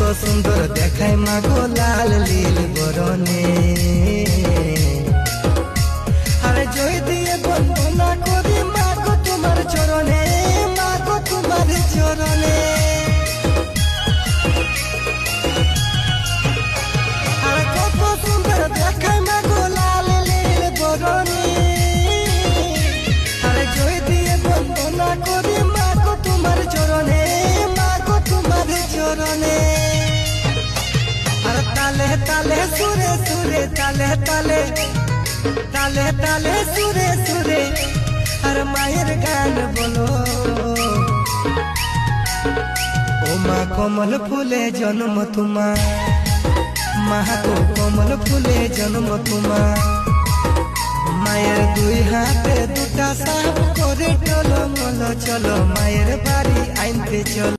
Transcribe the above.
কত সুন্দর দেখায় মাগো লাল লীল বরণে। আরে জয় দিয়ে বন্দনা করি মাগো তোমার চরণে, মাগো তোমার চরণে। আরে কত সুন্দর দেখায় মাগো লাল লীল বরণে। আরে জয় দিয়ে বন্দনা করি মাগো তোমার চরণে, মাগো তোমার চরণে। আরে তালে তালে সুরে সুরে তালে তালে তালে তালে সুরে সুরে আর মায়ের গান বলো। ও মা কমল ফুলে জন্ম তোমার, মা গো কমল ফুলে জন্ম তোমার। মায়ের দুই হাতে দুটা সাপ করে টলমল চলো, মায়ের বাড়ি আইনতে চলো।